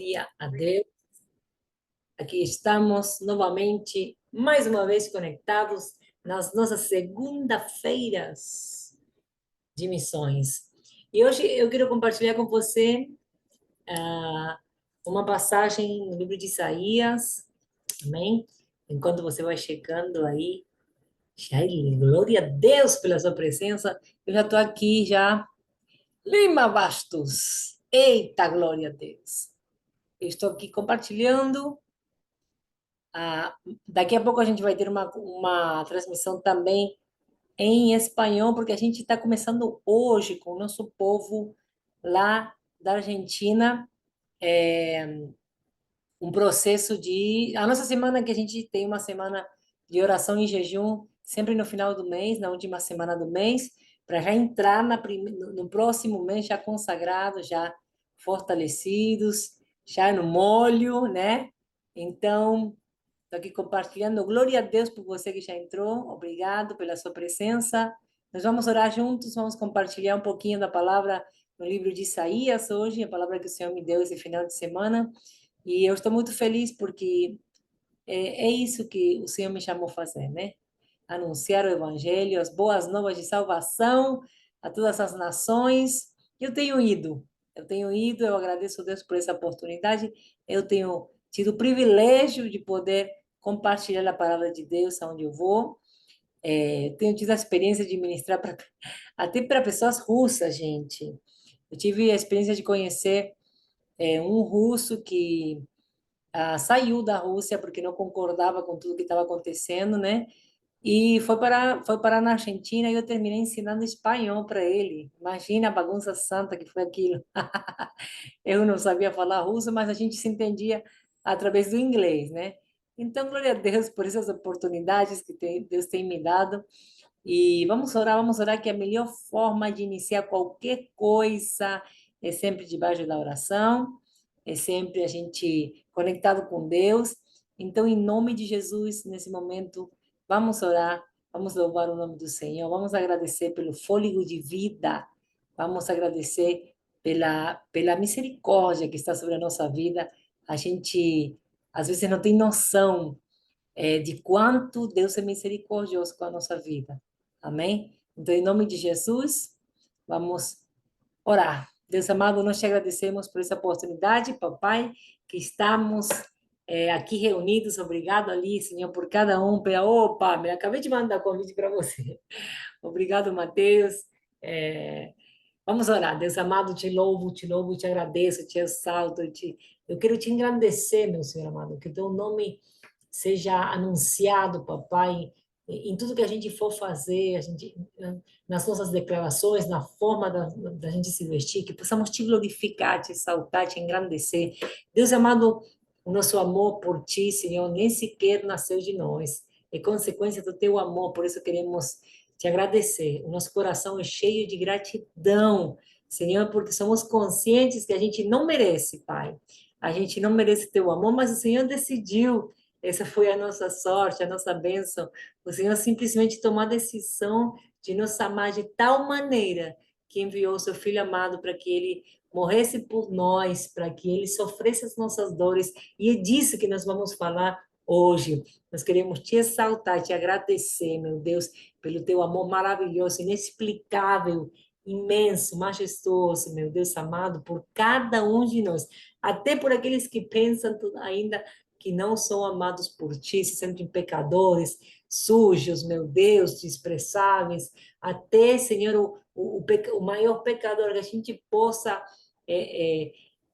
Glória a Deus. Aqui estamos novamente, mais uma vez conectados nas nossas segunda-feiras de missões. E hoje eu quero compartilhar com você uma passagem no livro de Isaías, amém? Enquanto você vai chegando aí, já, glória a Deus pela sua presença. Eu já estou aqui, já. Lima Bastos. Eita, glória a Deus. Eu estou aqui compartilhando. Ah, daqui a pouco a gente vai ter uma transmissão também em espanhol, porque a gente está começando hoje com o nosso povo lá da Argentina, um processo de... A nossa semana, que a gente tem uma semana de oração e jejum, sempre no final do mês, na última semana do mês, para já entrar no próximo mês já consagrados, já fortalecidos, já no molho, né? Então, estou aqui compartilhando. Glória a Deus por você que já entrou. Obrigado pela sua presença. Nós vamos orar juntos, vamos compartilhar um pouquinho da palavra no livro de Isaías hoje, a palavra que o Senhor me deu esse final de semana. E eu estou muito feliz porque é isso que o Senhor me chamou a fazer, né? Anunciar o Evangelho, as boas novas de salvação a todas as nações. Eu agradeço a Deus por essa oportunidade. Eu tenho tido o privilégio de poder compartilhar a palavra de Deus aonde eu vou. Tenho tido a experiência de ministrar até para pessoas russas, gente. Eu tive a experiência de conhecer um russo que saiu da Rússia porque não concordava com tudo que estava acontecendo, né? E foi para na Argentina e eu terminei ensinando espanhol para ele. Imagina a bagunça santa que foi aquilo. Eu não sabia falar russo, mas a gente se entendia através do inglês, né? Então, glória a Deus por essas oportunidades que Deus tem me dado. E vamos orar que a melhor forma de iniciar qualquer coisa é sempre debaixo da oração, é sempre a gente conectado com Deus. Então, em nome de Jesus, nesse momento, vamos orar, vamos louvar o nome do Senhor, vamos agradecer pelo fôlego de vida, vamos agradecer pela misericórdia que está sobre a nossa vida. A gente, às vezes, não tem noção de quanto Deus é misericordioso com a nossa vida. Amém? Então, em nome de Jesus, vamos orar. Deus amado, nós te agradecemos por essa oportunidade, papai, que estamos aqui reunidos. Obrigado ali, Senhor, por cada um. Opa, me acabei de mandar convite para você. Obrigado, Mateus. Vamos orar. Deus amado, te louvo, te agradeço, te exalto. Eu quero te engrandecer, meu Senhor amado, que o teu nome seja anunciado, papai, em tudo que a gente for fazer, nas nossas declarações, na forma da gente se vestir, que possamos te glorificar, te exaltar, te engrandecer. Deus amado, o nosso amor por ti, Senhor, nem sequer nasceu de nós, é consequência do teu amor, por isso queremos te agradecer. O nosso coração é cheio de gratidão, Senhor, porque somos conscientes que a gente não merece, Pai. A gente não merece teu amor, mas o Senhor decidiu. Essa foi a nossa sorte, a nossa bênção. O Senhor simplesmente tomou a decisão de nos amar de tal maneira que enviou o seu Filho amado para que ele morresse por nós, para que ele sofresse as nossas dores. E é disso que nós vamos falar hoje. Nós queremos te exaltar, te agradecer, meu Deus, pelo teu amor maravilhoso, inexplicável, imenso, majestoso, meu Deus amado, por cada um de nós, até por aqueles que pensam ainda que não são amados por ti, se sentem pecadores, sujos, meu Deus, desprezáveis, até, Senhor, o maior pecador, que a gente possa,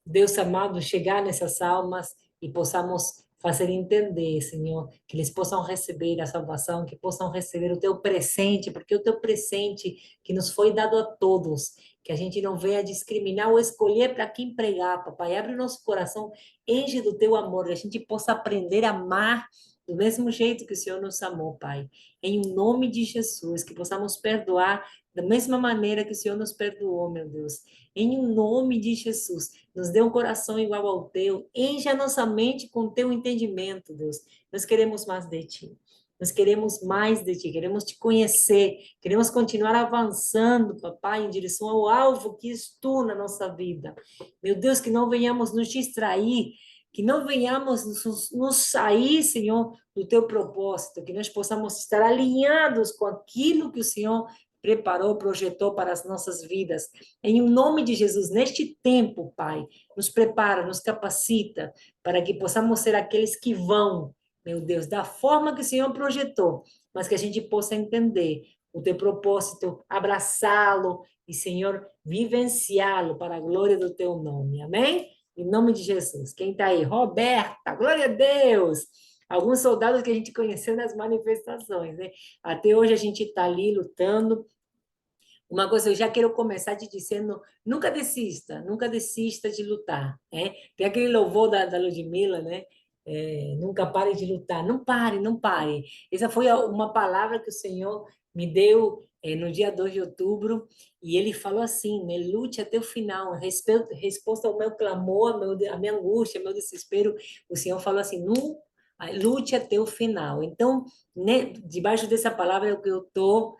Deus amado, chegar nessas almas e possamos fazer entender, Senhor, que eles possam receber a salvação, que possam receber o teu presente, porque o teu presente que nos foi dado a todos, que a gente não venha discriminar ou escolher para quem pregar, papai. Abre o nosso coração, enche do teu amor, que a gente possa aprender a amar do mesmo jeito que o Senhor nos amou, Pai. Em nome de Jesus, que possamos perdoar da mesma maneira que o Senhor nos perdoou, meu Deus. Em nome de Jesus, nos dê um coração igual ao teu, enche a nossa mente com o teu entendimento, Deus. Nós queremos mais de ti. Nós queremos mais de Ti, queremos Te conhecer, queremos continuar avançando, papai, em direção ao alvo que és Tu na nossa vida. Meu Deus, que não venhamos nos distrair, que não venhamos nos sair, Senhor, do Teu propósito, que nós possamos estar alinhados com aquilo que o Senhor preparou, projetou para as nossas vidas. Em nome de Jesus, neste tempo, Pai, nos prepara, nos capacita, para que possamos ser aqueles que vão, meu Deus, da forma que o Senhor projetou, mas que a gente possa entender o teu propósito, abraçá-lo e, Senhor, vivenciá-lo para a glória do teu nome. Amém? Em nome de Jesus. Quem está aí? Roberta, glória a Deus! Alguns soldados que a gente conheceu nas manifestações, né? Até hoje a gente está ali lutando. Uma coisa eu já quero começar te dizendo, nunca desista de lutar, né? Tem aquele louvor da Ludmilla, né? Nunca pare de lutar, não pare, não pare. Essa foi uma palavra que o Senhor me deu no dia 2 de outubro, e ele falou assim, né? Lute até o final, resposta ao meu clamor, a minha angústia, ao meu desespero, o Senhor falou assim, não, lute até o final. Então, né, debaixo dessa palavra é o que eu estou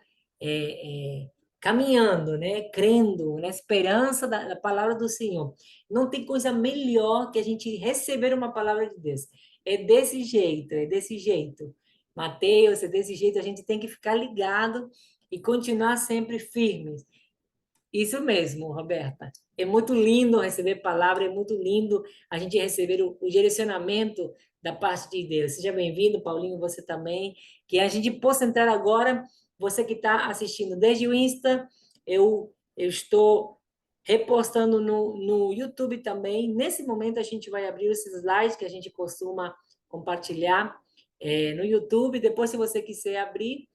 caminhando, né? Crendo na esperança da palavra do Senhor. Não tem coisa melhor que a gente receber uma palavra de Deus. É desse jeito, é desse jeito. Mateus, é desse jeito, a gente tem que ficar ligado e continuar sempre firmes. Isso mesmo, Roberta. É muito lindo receber palavra, é muito lindo a gente receber o direcionamento da parte de Deus. Seja bem-vindo, Paulinho, você também. Que a gente possa entrar agora, você que está assistindo desde o Insta, eu estou repostando no YouTube também. Nesse momento, a gente vai abrir os slides que a gente costuma compartilhar no YouTube. Depois, se você quiser abrir,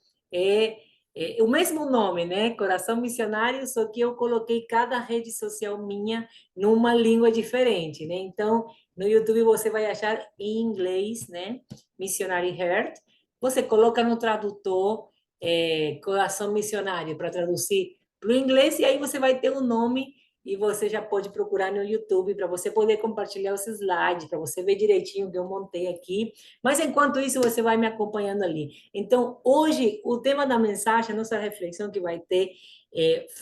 o mesmo nome, né? Coração Missionário, só que eu coloquei cada rede social minha numa língua diferente, né? Então, no YouTube você vai achar em inglês, né? Missionary Heart. Você coloca no tradutor Coração Missionário para traduzir para o inglês e aí você vai ter o nome e você já pode procurar no YouTube para você poder compartilhar os slides, para você ver direitinho o que eu montei aqui. Mas enquanto isso, você vai me acompanhando ali. Então, hoje, o tema da mensagem, a nossa reflexão que vai ter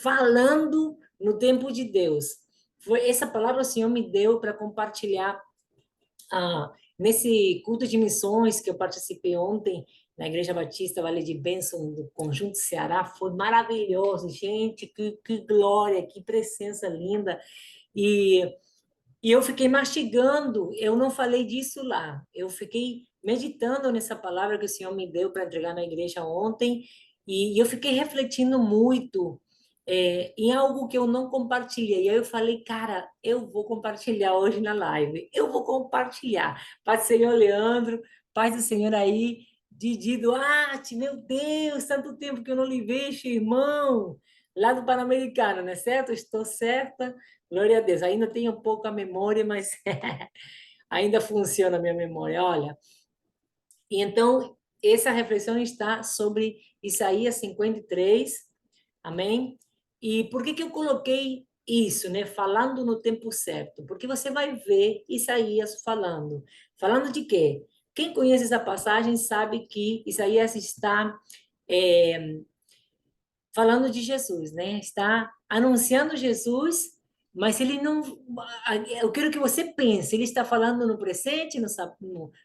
falando no tempo de Deus. Foi essa palavra o Senhor me deu para compartilhar nesse culto de missões que eu participei ontem na Igreja Batista Vale de Bênção do Conjunto Ceará. Foi maravilhoso, gente, que glória, que presença linda. E eu fiquei mastigando, eu não falei disso lá, eu fiquei meditando nessa palavra que o Senhor me deu para entregar na igreja ontem, e eu fiquei refletindo muito em algo que eu não compartilhei. E aí eu falei, cara, eu vou compartilhar hoje na live, eu vou compartilhar. Paz do Senhor, Leandro, paz do Senhor aí, Didi Duarte, meu Deus, tanto tempo que eu não lhe vejo, irmão, lá do Pan-Americano, não é certo? Estou certa? Glória a Deus. Ainda tenho um pouco a memória, mas ainda funciona a minha memória. Olha, e então essa reflexão está sobre Isaías 53, amém? E por que que eu coloquei isso, né? Falando no tempo certo? Porque você vai ver Isaías falando. Falando de quê? Quem conhece essa passagem sabe que Isaías está falando de Jesus, né? Está anunciando Jesus, mas ele não. Eu quero que você pense, ele está falando no presente,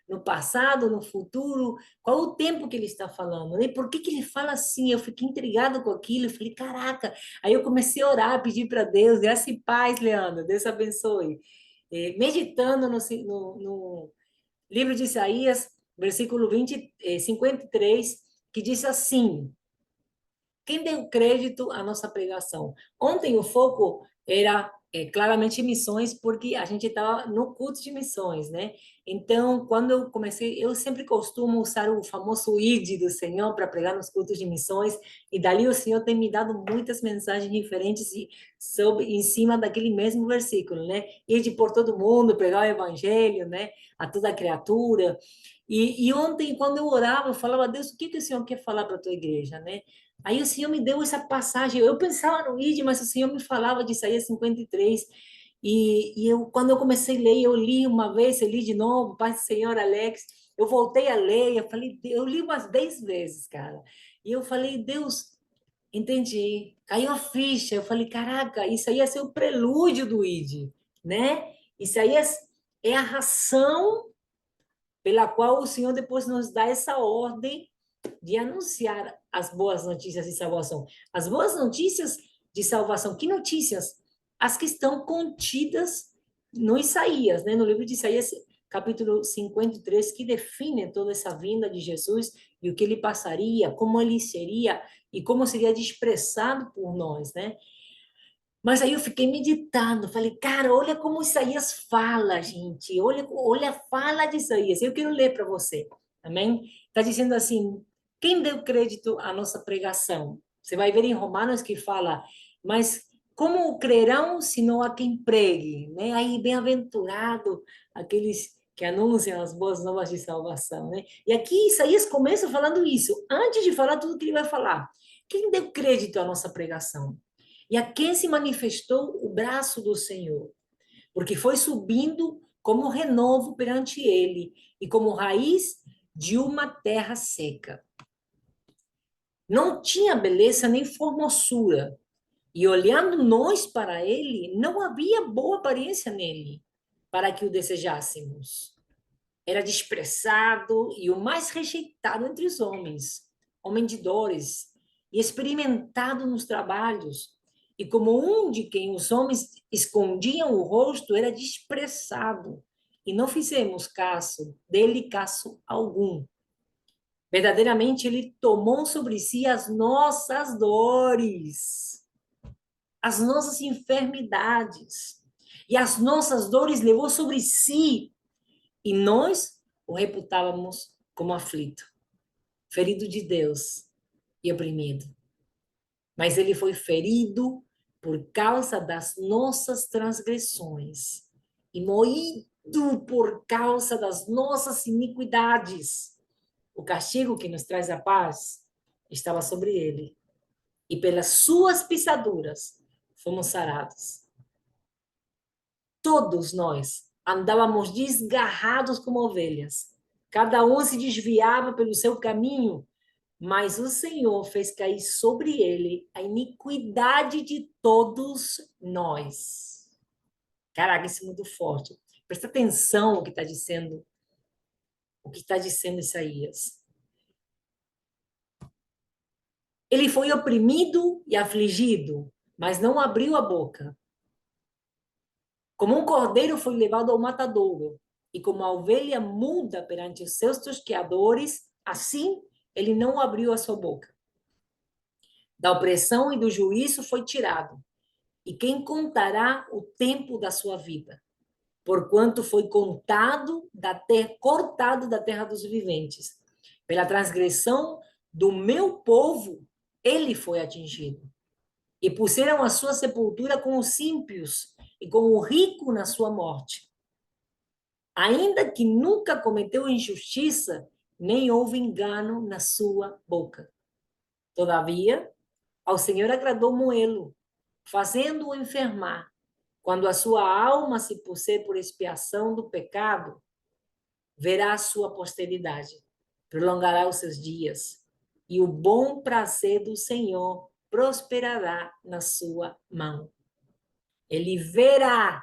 no passado, no futuro, qual o tempo que ele está falando, né? Por que que ele fala assim? Eu fiquei intrigado com aquilo, eu falei, caraca. Aí eu comecei a orar, pedir para Deus, graça e paz, Leandro, Deus abençoe. Meditando no livro de Isaías, versículo 53, que diz assim. Quem deu crédito à nossa pregação? Ontem o foco era claramente missões, porque a gente estava no culto de missões, né? Então, quando eu comecei, eu sempre costumo usar o famoso ID do Senhor para pregar nos cultos de missões, e dali o Senhor tem me dado muitas mensagens diferentes em cima daquele mesmo versículo, né? Ir por todo mundo, pregar o evangelho, né? A toda criatura. E ontem, quando eu orava, eu falava, Deus, o que que o Senhor quer falar para a tua igreja, né? Aí o Senhor me deu essa passagem. Eu pensava no ID, mas o Senhor me falava de Isaías 53. E quando eu comecei a ler, eu li uma vez, eu li de novo, Pai do Senhor, Alex. eu voltei a ler, eu falei, eu li umas 10 vezes, cara. E eu falei, Deus, entendi. Caiu a ficha. Eu falei, caraca, isso aí ia ser o prelúdio do ID, né? Isso aí é a razão pela qual o Senhor depois nos dá essa ordem de anunciar as boas notícias de salvação. As boas notícias de salvação, que notícias? As que estão contidas no Isaías, né? No livro de Isaías, capítulo 53, que define toda essa vinda de Jesus e o que ele passaria, como ele seria e como seria expressado por nós, né? Mas aí eu fiquei meditando, falei, cara, olha como Isaías fala, gente, olha a fala de Isaías. Eu quero ler para você, amém? Está dizendo assim, quem deu crédito à nossa pregação? Você vai ver em Romanos que fala, mas como crerão se não há quem pregue? Né? Aí, bem-aventurado aqueles que anunciam as boas novas de salvação, né? E aqui Isaías começa falando isso, antes de falar tudo que ele vai falar. Quem deu crédito à nossa pregação? E a quem se manifestou o braço do Senhor? Porque foi subindo como renovo perante ele e como raiz de uma terra seca. Não tinha beleza nem formosura, e olhando nós para ele, não havia boa aparência nele, para que o desejássemos. Era desprezado e o mais rejeitado entre os homens, homem de dores, e experimentado nos trabalhos. E como um de quem os homens escondiam o rosto, era desprezado. E não fizemos caso dele, caso algum. Verdadeiramente, ele tomou sobre si as nossas dores, as nossas enfermidades. E as nossas dores levou sobre si, e nós o reputávamos como aflito, ferido de Deus e oprimido. Mas ele foi ferido por causa das nossas transgressões e moído por causa das nossas iniquidades. O castigo que nos traz a paz estava sobre ele, e pelas suas pisaduras fomos sarados. Todos nós andávamos desgarrados como ovelhas. Cada um se desviava pelo seu caminho, mas o Senhor fez cair sobre ele a iniquidade de todos nós. Caraca, isso é muito forte. Presta atenção no que está dizendo, o que está dizendo Isaías. Ele foi oprimido e afligido, mas não abriu a boca. Como um cordeiro foi levado ao matadouro, e como a ovelha muda perante os seus tosqueadores, assim ele não abriu a sua boca. Da opressão e do juízo foi tirado. E quem contará o tempo da sua vida? Porquanto foi cortado da terra dos viventes. Pela transgressão do meu povo, ele foi atingido. E puseram a sua sepultura com os ímpios e com o rico na sua morte. Ainda que nunca cometeu injustiça, nem houve engano na sua boca. Todavia, ao Senhor agradou moê-lo, fazendo-o enfermar. Quando a sua alma se puser por expiação do pecado, verá a sua posteridade, prolongará os seus dias, e o bom prazer do Senhor prosperará na sua mão. Ele verá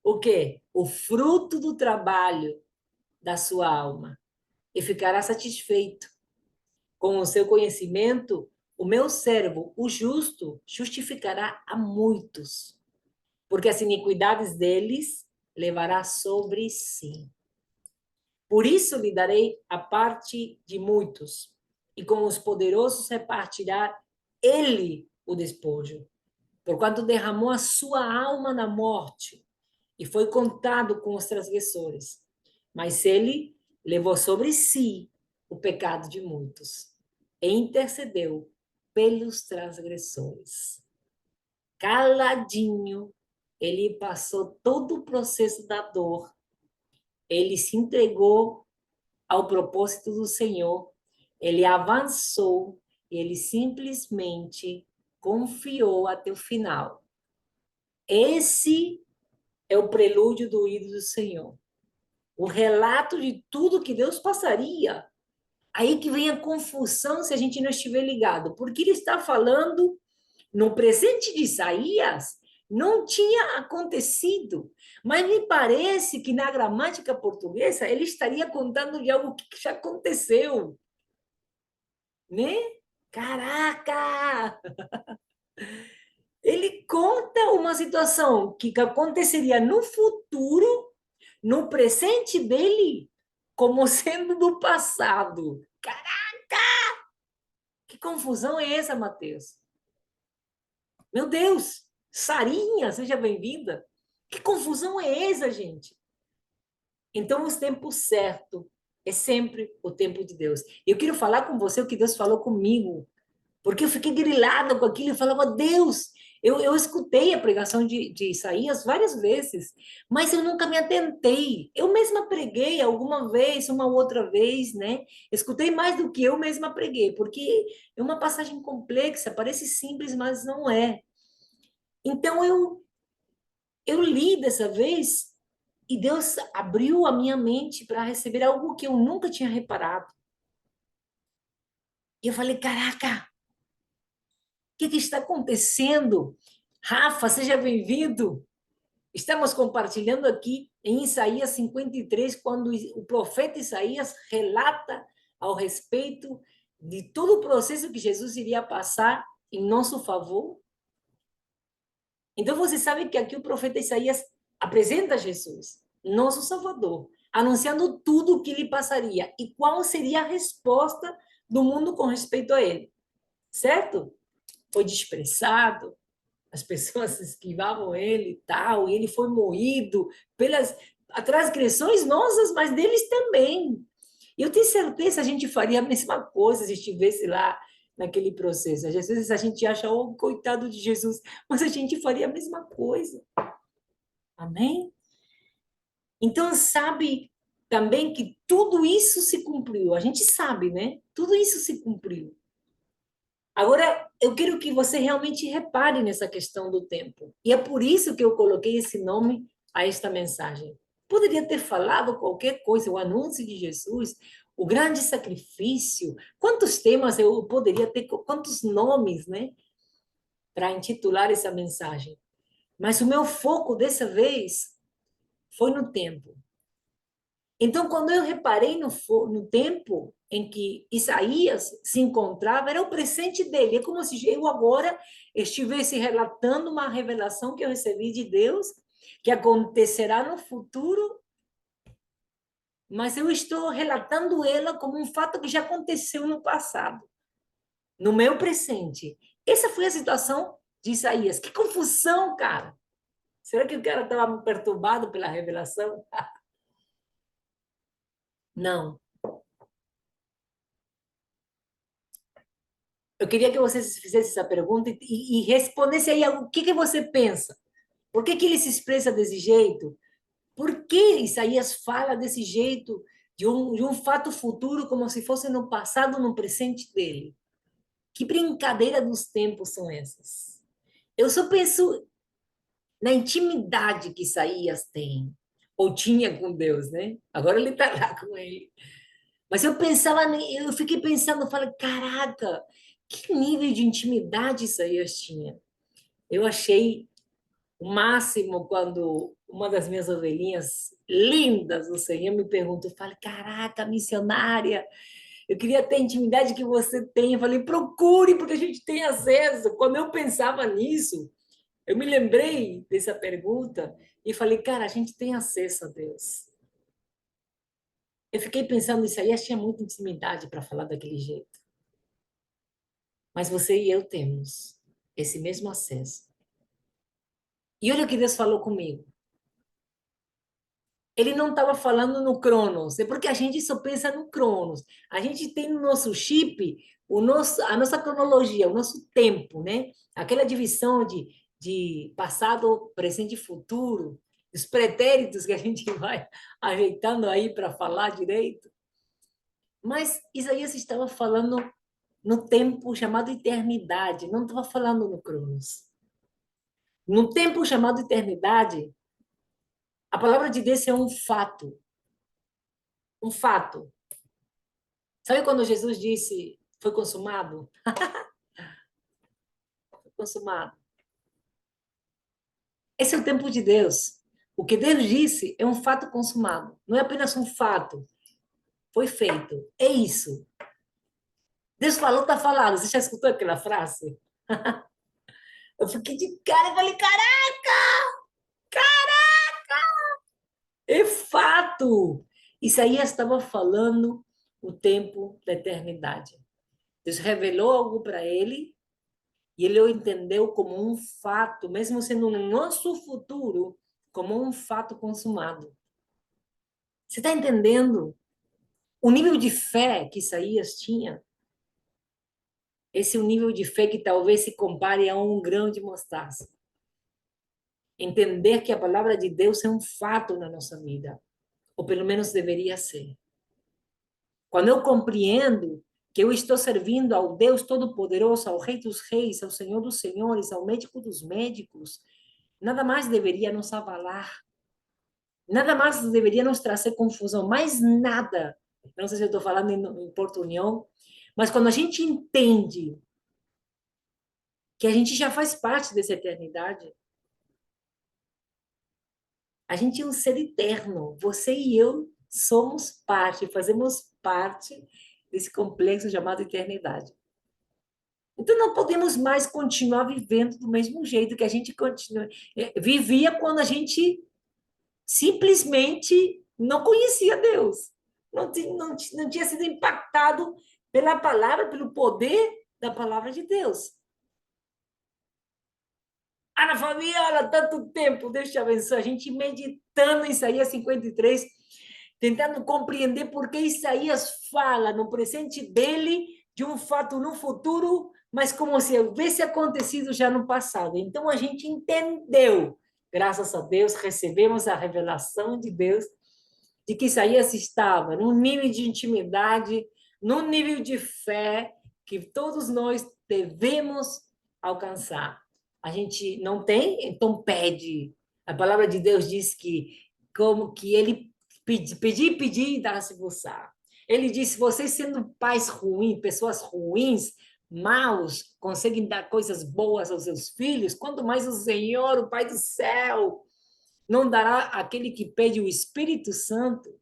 o quê? O fruto do trabalho da sua alma e ficará satisfeito. Com o seu conhecimento, o meu servo, o justo, justificará a muitos, porque as iniquidades deles levará sobre si. Por isso lhe darei a parte de muitos, e com os poderosos repartirá ele o despojo, porquanto derramou a sua alma na morte, e foi contado com os transgressores. Mas ele levou sobre si o pecado de muitos, e intercedeu pelos transgressores. Caladinho, ele passou todo o processo da dor, ele se entregou ao propósito do Senhor, ele avançou, ele simplesmente confiou até o final. Esse é o prelúdio do ídolo do Senhor. o relato de tudo que Deus passaria. Aí que vem a confusão se a gente não estiver ligado, porque ele está falando no presente de Isaías, não tinha acontecido, mas me parece que na gramática portuguesa ele estaria contando de algo que já aconteceu, né? Caraca! Ele conta uma situação que aconteceria no futuro, no presente dele, como sendo do passado. Que confusão é essa, Mateus? Meu Deus! Sarinha, seja bem-vinda. Que confusão é essa, gente? Então, o tempo certo é sempre o tempo de Deus. Eu quero falar com você o que Deus falou comigo, porque eu fiquei grilada com aquilo e falava, Deus, eu escutei a pregação de Isaías várias vezes, mas eu nunca me atentei. Eu mesma preguei alguma vez, uma outra vez, né? Escutei mais do que eu mesma preguei, porque é uma passagem complexa, parece simples, mas não é. Então, eu li dessa vez e Deus abriu a minha mente para receber algo que eu nunca tinha reparado. E eu falei, caraca, que está acontecendo? Rafa, seja bem-vindo. Estamos compartilhando aqui em Isaías 53, quando o profeta Isaías relata ao respeito de todo o processo que Jesus iria passar em nosso favor. Então, você sabe que aqui o profeta Isaías apresenta Jesus, nosso Salvador, anunciando tudo o que lhe passaria e qual seria a resposta do mundo com respeito a ele, certo? Foi desprezado, as pessoas esquivavam ele e tal, e ele foi moído pelas transgressões nossas, mas deles também. E eu tenho certeza que a gente faria a mesma coisa se estivesse lá naquele processo. Às vezes a gente acha, oh, coitado de Jesus, mas a gente faria a mesma coisa. Amém? Então, sabe também que tudo isso se cumpriu. A gente sabe, né? Tudo isso se cumpriu. Agora, eu quero que você realmente repare nessa questão do tempo. E é por isso que eu coloquei esse nome a esta mensagem. Poderia ter falado qualquer coisa, o anúncio de Jesus, o grande sacrifício. Quantos temas eu poderia ter, quantos nomes, né, para intitular essa mensagem. Mas o meu foco dessa vez foi no tempo. Então, quando eu reparei no tempo em que Isaías se encontrava, era o presente dele. É como se eu agora estivesse relatando uma revelação que eu recebi de Deus, que acontecerá no futuro, mas eu estou relatando ela como um fato que já aconteceu no passado, no meu presente. Essa foi a situação de Isaías. Que confusão, cara! Será que o cara estava perturbado pela revelação? Não. Eu queria que você fizesse essa pergunta e respondesse aí o que você pensa. Por que ele se expressa desse jeito? Por que Isaías fala desse jeito de um fato futuro como se fosse no passado, no presente dele? Que brincadeira dos tempos são essas? Eu só penso na intimidade que Isaías tem, ou tinha com Deus, né? Agora ele está lá com ele. Mas eu fiquei pensando, eu falei, caraca, que nível de intimidade Isaías tinha? Eu achei o máximo quando uma das minhas ovelhinhas lindas do Senhor me perguntou, eu falei, caraca, missionária, eu queria ter a intimidade que você tem. Eu falei, procure, porque a gente tem acesso. Quando eu pensava nisso, eu me lembrei dessa pergunta e falei, cara, a gente tem acesso a Deus. Eu fiquei pensando nisso aí, tinha muita intimidade para falar daquele jeito. Mas você e eu temos esse mesmo acesso. E olha o que Deus falou comigo. Ele não estava falando no Cronos, é porque a gente só pensa no Cronos. A gente tem no nosso chip a nossa cronologia, o nosso tempo, né? Aquela divisão de passado, presente e futuro, os pretéritos que a gente vai ajeitando aí para falar direito. Mas Isaías estava falando no tempo chamado eternidade, não estava falando no Cronos. No tempo chamado eternidade, a palavra de Deus é um fato. um fato. Sabe quando Jesus disse, foi consumado? Foi consumado. Esse é o tempo de Deus. O que Deus disse é um fato consumado. Não é apenas um fato. Foi feito. É isso. Deus falou, está falado. Você já escutou aquela frase? Eu fiquei de cara e falei, caraca! É fato! Isaías estava falando o tempo da eternidade. Deus revelou algo para ele e ele o entendeu como um fato, mesmo sendo no nosso futuro, como um fato consumado. Você está entendendo? O nível de fé que Isaías tinha, esse é um nível de fé que talvez se compare a um grão de mostaça. Entender que a palavra de Deus é um fato na nossa vida, ou pelo menos deveria ser. Quando eu compreendo que eu estou servindo ao Deus Todo-Poderoso, ao Rei dos Reis, ao Senhor dos Senhores, ao Médico dos Médicos, nada mais deveria nos abalar, nada mais deveria nos trazer confusão, mais nada. Não sei se eu estou falando em portunhol, mas quando a gente entende que a gente já faz parte dessa eternidade, a gente é um ser eterno. Você e eu somos parte, fazemos parte desse complexo chamado eternidade. Então, não podemos mais continuar vivendo do mesmo jeito que a gente vivia quando a gente simplesmente não conhecia Deus. Não tinha sido impactado pela palavra, pelo poder da palavra de Deus. Ana Fabiola, tanto tempo, Deus te abençoe. A gente meditando em Isaías 53, tentando compreender por que Isaías fala no presente dele de um fato no futuro, mas como se houvesse acontecido já no passado. Então a gente entendeu, graças a Deus, recebemos a revelação de Deus de que Isaías estava num nível de intimidade, num nível de fé que todos nós devemos alcançar. A gente não tem, então pede. A palavra de Deus diz que como que ele pedir e dar-se-vos-á. Ele disse: vocês sendo pais ruins, pessoas ruins, maus, conseguem dar coisas boas aos seus filhos, quanto mais o Senhor, o Pai do céu, não dará aquele que pede o Espírito Santo.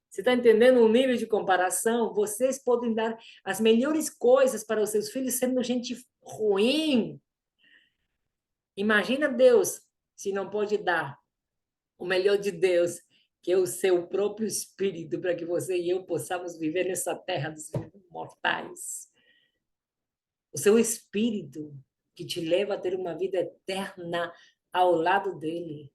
Você está entendendo o nível de comparação? Vocês podem dar as melhores coisas para os seus filhos sendo gente ruim. Imagina Deus se não pode dar o melhor de Deus, que é o seu próprio Espírito, para que você e eu possamos viver nessa terra dos mortais. O seu Espírito que te leva a ter uma vida eterna ao lado dele.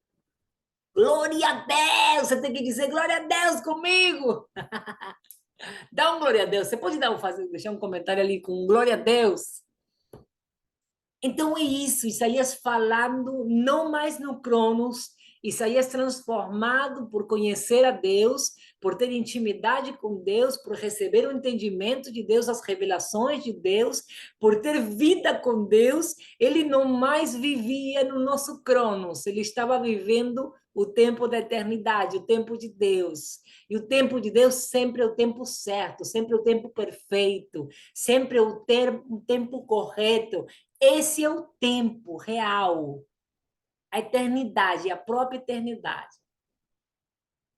Glória a Deus! Você tem que dizer glória a Deus comigo! Dá um glória a Deus. Você pode deixar um comentário ali com glória a Deus? Então é isso, Isaías falando não mais no Cronos, Isaías transformado por conhecer a Deus, por ter intimidade com Deus, por receber o entendimento de Deus, as revelações de Deus, por ter vida com Deus, ele não mais vivia no nosso Cronos, ele estava vivendo o tempo da eternidade, o tempo de Deus. E o tempo de Deus sempre é o tempo certo, sempre é o tempo perfeito, sempre é o tempo correto. Esse é o tempo real, a eternidade, a própria eternidade.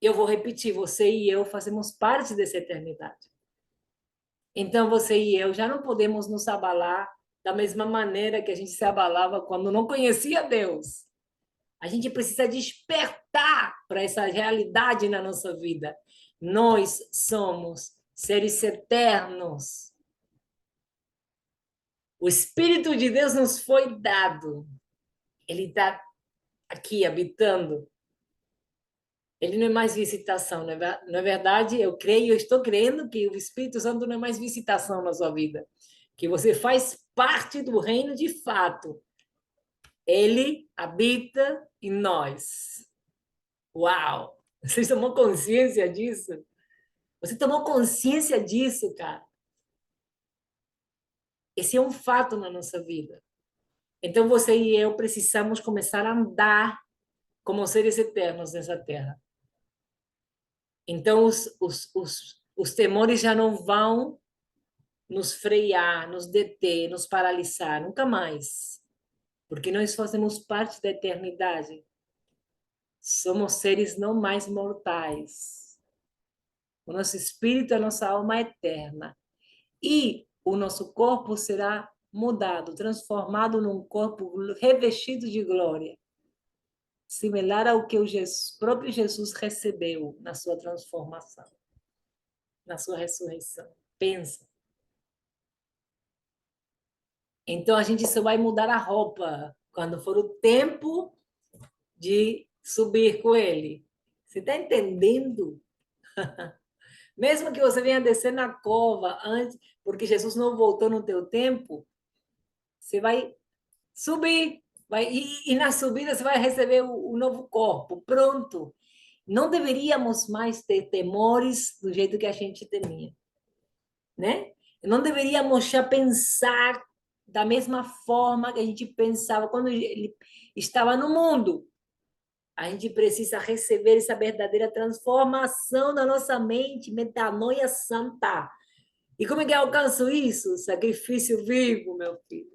Eu vou repetir, você e eu fazemos parte dessa eternidade. Então, você e eu já não podemos nos abalar da mesma maneira que a gente se abalava quando não conhecia Deus. A gente precisa despertar para essa realidade na nossa vida. Nós somos seres eternos. O Espírito de Deus nos foi dado. Ele está aqui habitando. Ele não é mais visitação, não é verdade? Eu creio, eu estou crendo que o Espírito Santo não é mais visitação na sua vida, que você faz parte do reino de fato. Ele habita em nós. Uau! Você tomou consciência disso? Você tomou consciência disso, cara? Esse é um fato na nossa vida. Então você e eu precisamos começar a andar como seres eternos nessa terra. Então, os temores já não vão nos frear, nos deter, nos paralisar, nunca mais. Porque nós fazemos parte da eternidade. Somos seres não mais mortais. O nosso espírito, a nossa alma é eterna. E o nosso corpo será mudado, transformado num corpo revestido de glória, similar ao que o próprio Jesus recebeu na sua transformação, na sua ressurreição. Pensa. Então a gente só vai mudar a roupa quando for o tempo de subir com ele. Você está entendendo? Mesmo que você venha descer na cova antes, porque Jesus não voltou no teu tempo, você vai subir. E na subida você vai receber o novo corpo. Pronto. Não deveríamos mais ter temores do jeito que a gente temia, né? Não deveríamos já pensar da mesma forma que a gente pensava quando ele estava no mundo. A gente precisa receber essa verdadeira transformação da nossa mente, metanoia santa. E como é que eu alcanço isso? Sacrifício vivo, meu filho.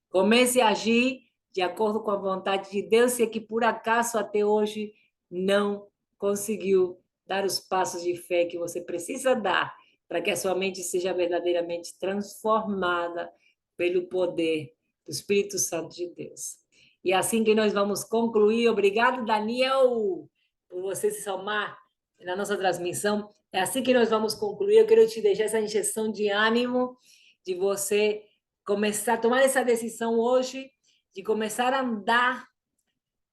Comece a agir de acordo com a vontade de Deus, se é que por acaso até hoje não conseguiu dar os passos de fé que você precisa dar para que a sua mente seja verdadeiramente transformada pelo poder do Espírito Santo de Deus. E é assim que nós vamos concluir. Obrigado, Daniel, por você se somar na nossa transmissão. É assim que nós vamos concluir. Eu quero te deixar essa injeção de ânimo de você começar a tomar essa decisão hoje de começar a andar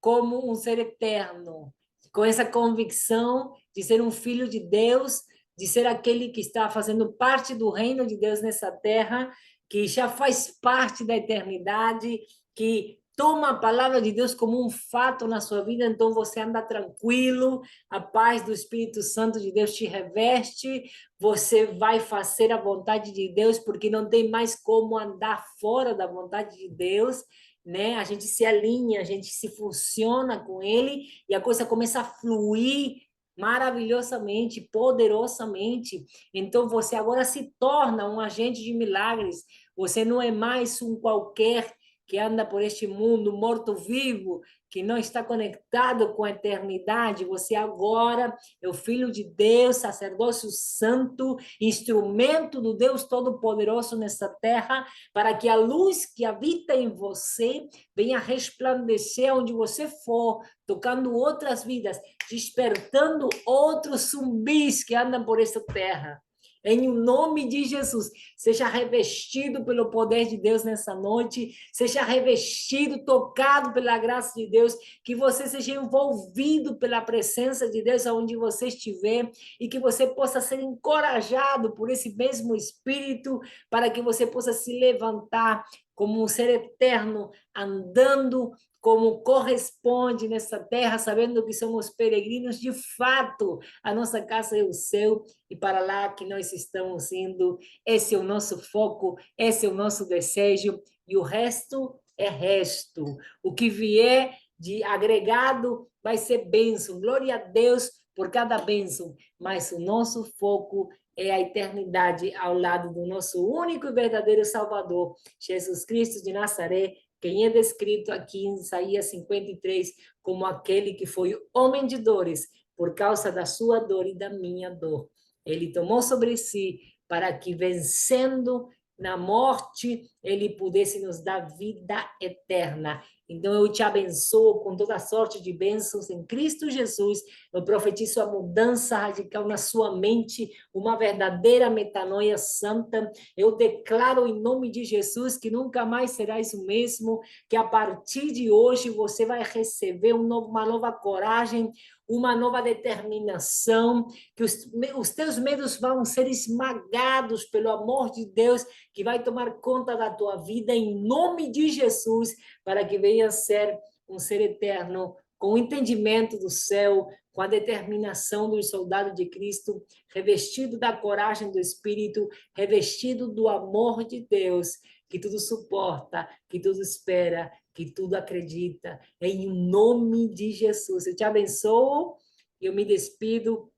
como um ser eterno, com essa convicção de ser um filho de Deus, de ser aquele que está fazendo parte do reino de Deus nessa terra, que já faz parte da eternidade, que toma a palavra de Deus como um fato na sua vida, então você anda tranquilo, a paz do Espírito Santo de Deus te reveste, você vai fazer a vontade de Deus, porque não tem mais como andar fora da vontade de Deus, né? A gente se alinha, a gente se funciona com ele e a coisa começa a fluir maravilhosamente, poderosamente. Então você agora se torna um agente de milagres. Você não é mais um qualquer que anda por este mundo morto-vivo, que não está conectado com a eternidade. Você agora é o Filho de Deus, sacerdócio santo, instrumento do Deus Todo-Poderoso nessa terra, para que a luz que habita em você venha resplandecer onde você for, tocando outras vidas, despertando outros zumbis que andam por essa terra. Em nome de Jesus, seja revestido pelo poder de Deus nessa noite, seja revestido, tocado pela graça de Deus, que você seja envolvido pela presença de Deus aonde você estiver e que você possa ser encorajado por esse mesmo Espírito para que você possa se levantar como um ser eterno, andando como corresponde nessa terra, sabendo que somos peregrinos de fato. A nossa casa é o céu e para lá que nós estamos indo. Esse é o nosso foco, esse é o nosso desejo e o resto é resto. O que vier de agregado vai ser bênção. Glória a Deus por cada bênção, mas o nosso foco é a eternidade ao lado do nosso único e verdadeiro Salvador, Jesus Cristo de Nazaré, quem é descrito aqui em Isaías 53 como aquele que foi homem de dores por causa da sua dor e da minha dor. Ele tomou sobre si para que, vencendo na morte, ele pudesse nos dar vida eterna. Então, eu te abençoo com toda sorte de bênçãos em Cristo Jesus. Eu profetizo a mudança radical na sua mente, uma verdadeira metanoia santa. Eu declaro em nome de Jesus que nunca mais serás o mesmo, que a partir de hoje você vai receber uma nova coragem, uma nova determinação, que os teus medos vão ser esmagados pelo amor de Deus, que vai tomar conta da tua vida em nome de Jesus, para que venha ser um ser eterno, com o entendimento do céu, com a determinação do soldado de Cristo, revestido da coragem do Espírito, revestido do amor de Deus, que tudo suporta, que tudo espera, que tudo acredita. Em nome de Jesus. Eu te abençoo e eu me despido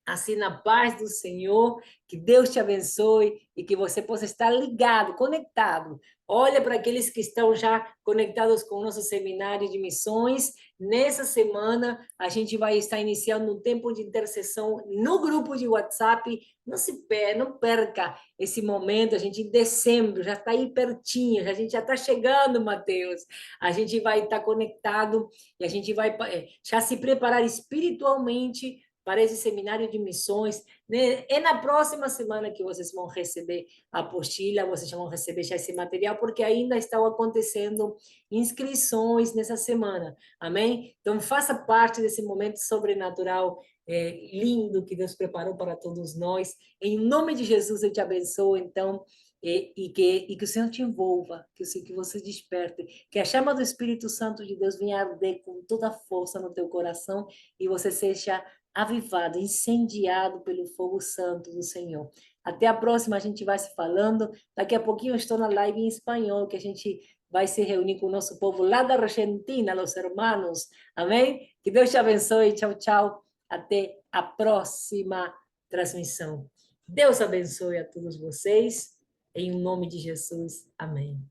assim na paz do Senhor, que Deus te abençoe e que você possa estar ligado, conectado. Olha para aqueles que estão já conectados com o nosso seminário de missões. Nessa semana, a gente vai estar iniciando um tempo de intercessão no grupo de WhatsApp. Não perca esse momento. A gente, em dezembro, já está aí pertinho, a gente já está chegando, Mateus. A gente vai estar conectado e a gente vai já se preparar espiritualmente para esse seminário de missões. Né? É na próxima semana que vocês vão receber a apostila, vocês já vão receber já esse material, porque ainda estão acontecendo inscrições nessa semana. Amém? Então, faça parte desse momento sobrenatural lindo que Deus preparou para todos nós. Em nome de Jesus, eu te abençoo, então, e que o Senhor te envolva, que você desperte, que a chama do Espírito Santo de Deus venha arder com toda a força no teu coração e você seja avivado, incendiado pelo fogo santo do Senhor. Até a próxima, a gente vai se falando. Daqui a pouquinho eu estou na live em espanhol, que a gente vai se reunir com o nosso povo lá da Argentina, os hermanos. Amém? Que Deus te abençoe. Tchau, tchau. Até a próxima transmissão. Deus abençoe a todos vocês. Em nome de Jesus. Amém.